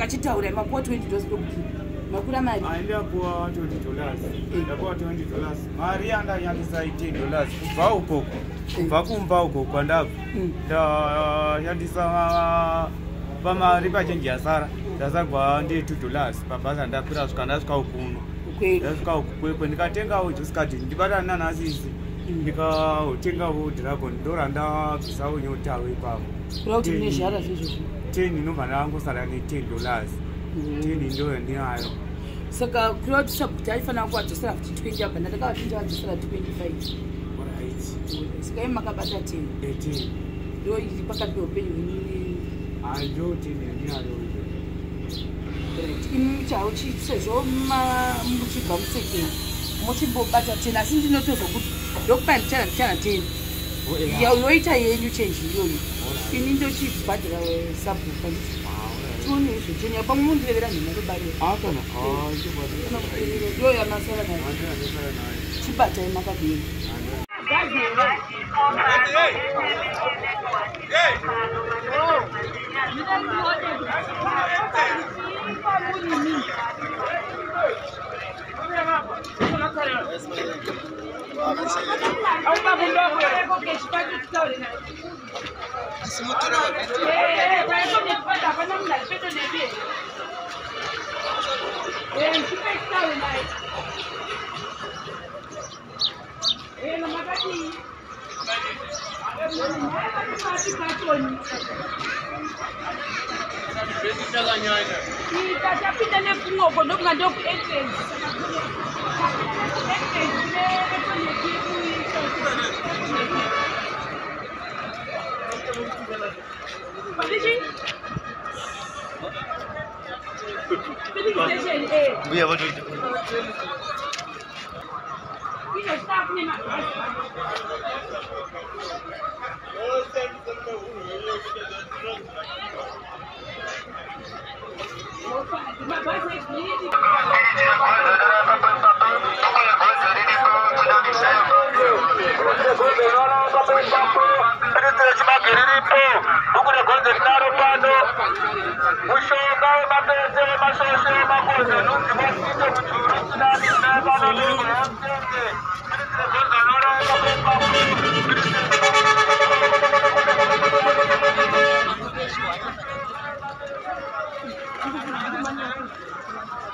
vachitaura makuwa $20 pekuti makura mari aindakuwa $20 ndakuwa $20 mari yandanyandisa $10 kubva ukoko kubva kumba uko kwandabva ndashandisa pamari pachenji yasara ndasagwa ndi $2 pabhazi andakwira svika ndasvika ukuno ndasvika uKwekwe ndikatengawo josikati ndibatana nanasisi ndikatengawo dragon ndorandabvisawo nyotawo ipapo kuti nezvara zvezvozvo 10 inobva ndangosara ne$10 10 ndo yandinayo saka kuri kuti SaBhuku aifanira kuwadzosera kuti 20 abva ndakavachinja vadzosera 25 saka imi makabata 10 ndo iri pakati peupenyu hwenyu ndo 10 yandinayo imi charo sezvo muchibva musekeni muchimbobata 10 asi ndinotozokuti ndokupa ndichana 10 yoita yenyu chenji iyoyo ini ndochibhadhira SaBhuku anditi tione izvotenya pamwe mundirevera nhemanobariro ndo yamasara nayo chibatai makadini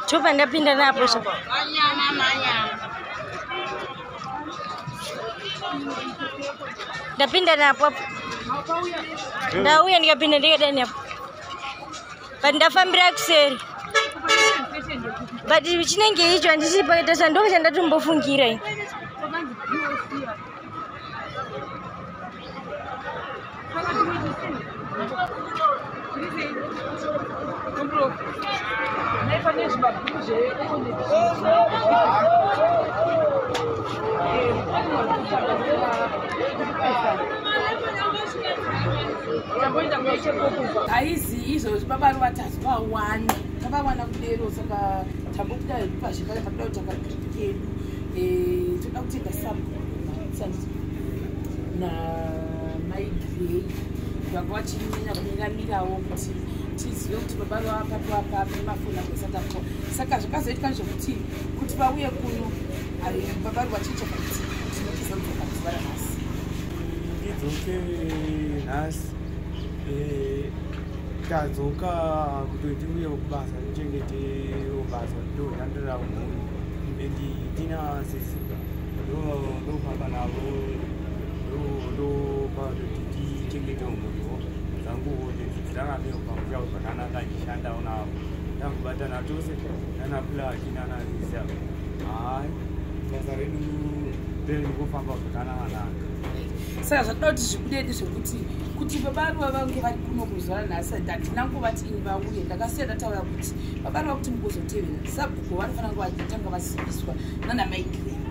Chupa ndapinda napo sasa. Ndapinda napo. Ndauya ndikapinda ndikadani hapo. But ndafambira kuseri. But chinenge icho andisi pakata sandoka chandatombofungira ini. haizi izvozvo babaru vatatu vawana tavawana kudero saka tambokudai pazvikare pakuda kuti takakirikeni toda kutenga SaBhuku namaigirei vanga vachinyanya kunengamirawo kuti tizive kuti babaru vapapapa nemafoni akwesat apo saka zvakazoitika nezvokuti kuti vauye kuno babaru vachichaka kuti tinotizodzoka kuzivara nhasi ndidzoke nhasi tadzoka kutoti uye kubasa tichengete basa ndodhandira munhu tina sisi ndofamba navo ndopatoti tichengete munhuwo dzanguwo dzirangameo pamuchao zvakanaka ndishandawo navo tangubatana tose nanaplaki nanazisa hai basa redu rengofamba zvakanaka saka zvatoda kuti zvikudedi zvekuti kuti babaruva vange vari kuno kuzvara nhasi handina ngovati ini vauye ndakasiya ndataura kuti babaruva kuti mukuzotevera SaBhuku vanofanira kunge vachitanga vasimbiswa nanamaigirei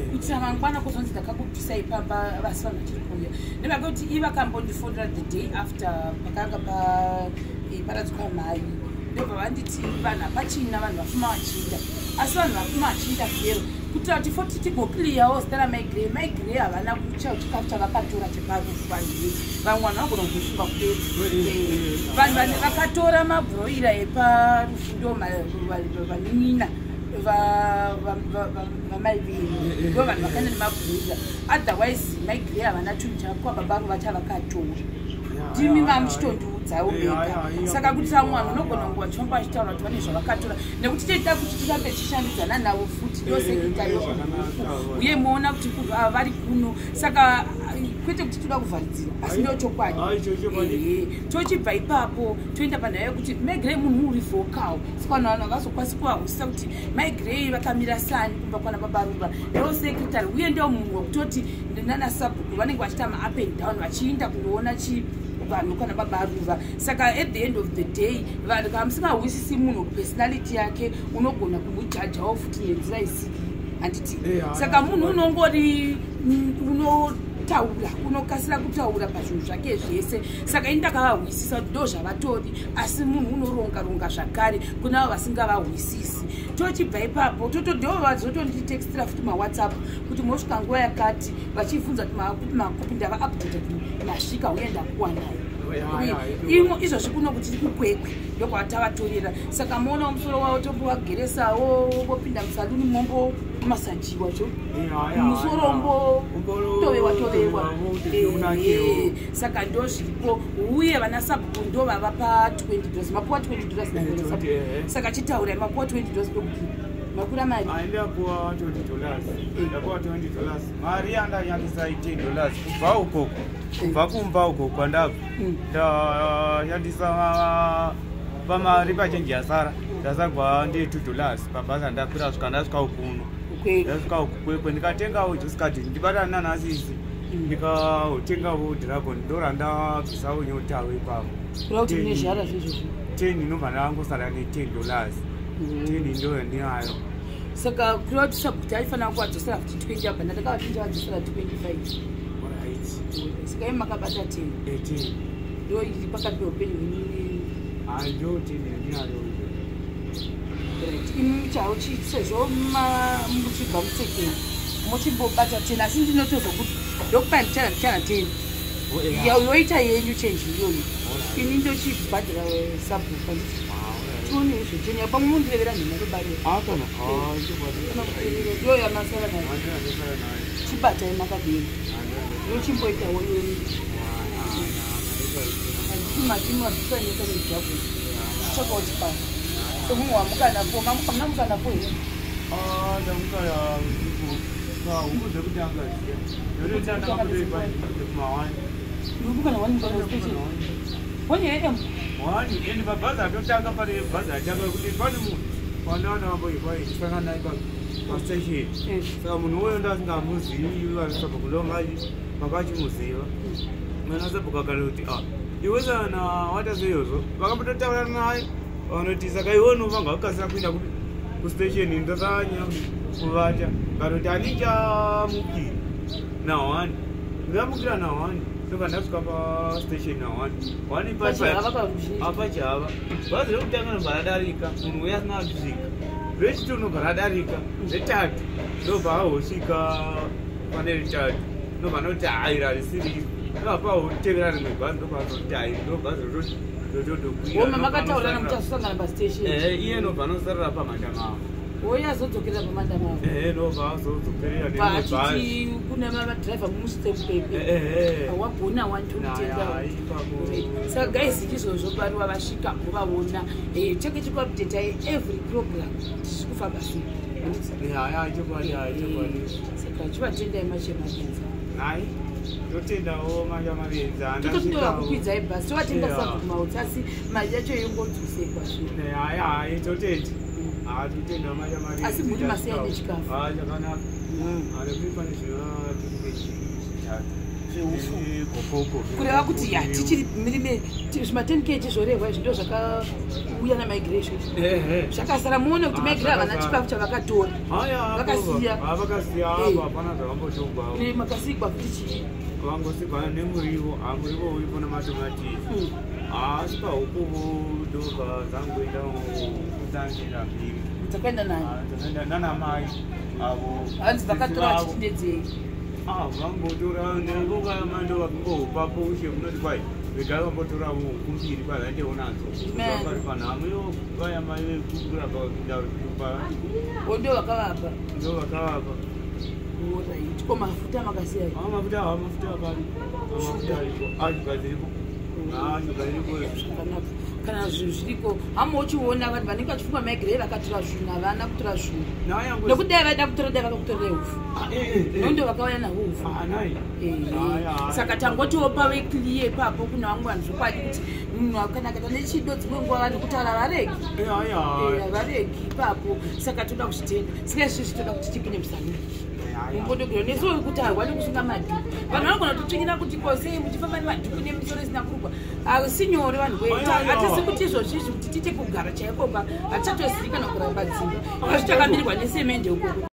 kuitira mangwana kuzonzi ndakakupisai pamba vasi vanhu vachiri kuuya nemaka kuti ivakambondifonera the day after pakanga paradzwa mhai ndobva vanditi vanhu hapachina vanhu vafuma vachiinda asi vanhu vafuma vachiinda vero kuti kuitira kuti foti tigokliyawo zita ramaigirei havana kuchao chikafu chavakatora cheparufanzi vamwe vanhu vagona kuzosunga kupedza vanhu vakatora mabhuroira eparufu ndo vanin'ina vamaiviri ndo vanhu vakaenda nemabhuroira otherwise maigirei havana chinhu chakwa baba Ruva chavakatora ndimi vamuchitondiudzawo vega saka kuti vamwe vanhu unogona kunge vachifamba vachitaura kuti vane zvavakatora nekuti tichida kuti tirambe tichishandidzana navo futi ndosekitayo uye moona kuti vari kuno saka kwete kuti toda kuvharidzira asi ndo chokwadi tochibva ipapo toenda panhaya yekuti maigirei munhu uri vhocal saka vanhu vanhu vakazokwanisa kuvahwisisa kuti maigirei vakamira sani kumba kwana baba Ruva ndosekretary uye ndo munhu wekutoti naSabhuku vanenge vachita ma-up and down vachienda kunoona vanhu kana baba Ruva saka at the end of the day vanhu kana musingahwisisi munhu personality yake unogona kumujajawo futi nenzira isiki handiti saka munhu unongori unotaura unokasira kutaura pazvinhu zvake zvese saka ini ndakavahwisisa kuti ndo zvavatori asi munhu unoronga zvakare kuna avo vasingavahwisisi tochibva ipapo totodovazotonditextira futi mawhatsapp kuti mosvika nguva yakati vachibvunza kuti makopi ndava update kuti nasvika uye ndakuwanai izvozvi kuno kuti tiri kukwekwe ndokwatavatorera saka moona musoro wavo tombovageresawo vopinda musaluni mombo masajiwa zvo musoro tovewa saka ndo zviripo uye vanaSabhuku ndo vava pa$20 mapuwa $20 saka chitaurai mapuwa $20 pekuti makura mari ndapuwa $20 mari yandanyandisa $10 kubva ukoko kubva kumba uko kwandabva ndashandisa pamari pachenji yasara ndasagwa ndi $2 pabhazi ndakwira svika ndasvika ukuno ndasvika kuKwekwe ndikatengawo josikati ndibatana nanasisi ndikatengawo dragon ndorandabvisawo nyotawo ipapo kuti mune zvara zvezvozvo 10 inobva ndangosara ne$10 10 ndo yandinayo saka kureva kuti Sabhuku aifanira kuvadzosera futi 20 abva ndakavachinja vadzosera 25 saka imi makabata 10 ndo iri pakati peupenyu hwenini ndo 10 yandinayo imi chavo sezvo muchibva musekeni muchimbobata 10 asi ndinotozokuti ndokupa ndichana 10 yoita yenyu chenji iyoyo ini ndochibhadhira Sabhuku anditi tione izvotenya pamwe mundirevera nhema robariro ndo yamasara nayo chibatai makadini yochimboitawo yoni anditimatimabvisaneka nejako chakauti pasi semumwe wamukanapo mamukanapo here ndamukaya umudze kuti angaziya ndikukana wani wani em wani ende mabhazi atotanga pane bhazi atanga kuti pane munhu wandana wamboisangana naye pastation saka munhu uyo ndasingamuzivi vaSabhuku ndo makachimuziva naSabhuku akati kuti iwe sana wata seizvo vakambototaura naye vanoti saka iwe unofanga kukasira kuenda kustation ndakanyanya kuvata kanoti anichamukiri na1 ndamukira na1 saka ndasvika pastation na1 apachava bhazi rekutanga nobva radarika munhu uye asina kusvika rechiti unobva radarika retatu ndobva ahosvika pane retatu ndobva noti hai rarisiri ndobva pahotevera rimwe bhazi ndobva azoti hai ndo bhazi makataurana muchasangana pastation iye nobva nosarira pamandamavo oya azodzokerera pamandamavo nobva azodzokerera paachiti kune madhiraivha mumusitemupepe wagona 1 saka guys chizvozvo bariwa vasvika muvaona cheke chikuupdate every program tichikufamba sei saka chivatendai machemadenza totendawo machamarenza totondovakukwidzai bhasi tovatenga Sabhuku Mautsi asi mari yacho yongodzosekwa hai totenda totendawo machamarenza asi muri masiyai nechikafu chakanaka arepane kureva kuti tichiri mirime zvima10k chizvorehwa izvi ndo zvakauya namigration zvakasara muone kuti migration havana chikafu chavakatora vakasiya hapana zvavambotongwa makasigwa kuti chii vangosigwa nemurivo murivo uripo nematomatizi asi pahukuvo ndoka dzangoita kutangira mbiri dzakaenda nani nana mai avo hanzi vakatora vachitindedzei vambotora nevokayamando vakungopapo ushe munoti kwai vega vambotora kumbiri kwazandeonadzo vari panhamo ivo vayamai vekurapa ndo vakavapa ko mafuta makasiya mafuta ariko kana zvinhu zviriko hama uchiona vanhu vanenge vachifunga maigirei vakatora zvinhu havana kutora zvinhu nekuti dai vaida kutora dai vakakutorera ufu nondo vakauya naho ufu saka tangotiwopa vekliye ipapo kuna vamwe vanhu zvokwadi kuti munhu akanakata nechido dzimwe nguva vanhu kutaura varegi ipapo saka toda kuzvitenda sika izvizvi toda kuti tipinde musanuri mumbodogero nesuwo wekuti harwani kusunga madhuku vanhu vanogona kutotsvikira kuti kosei muchifamba nemadhuku nemisoro isina kurukwa asi nyore vanhu weita hatisi kuti izvozvizvi kuti tite kugara chaikoba hatichatosiri kana kuramba dzimba azvitakamirirwa nesemende ukoko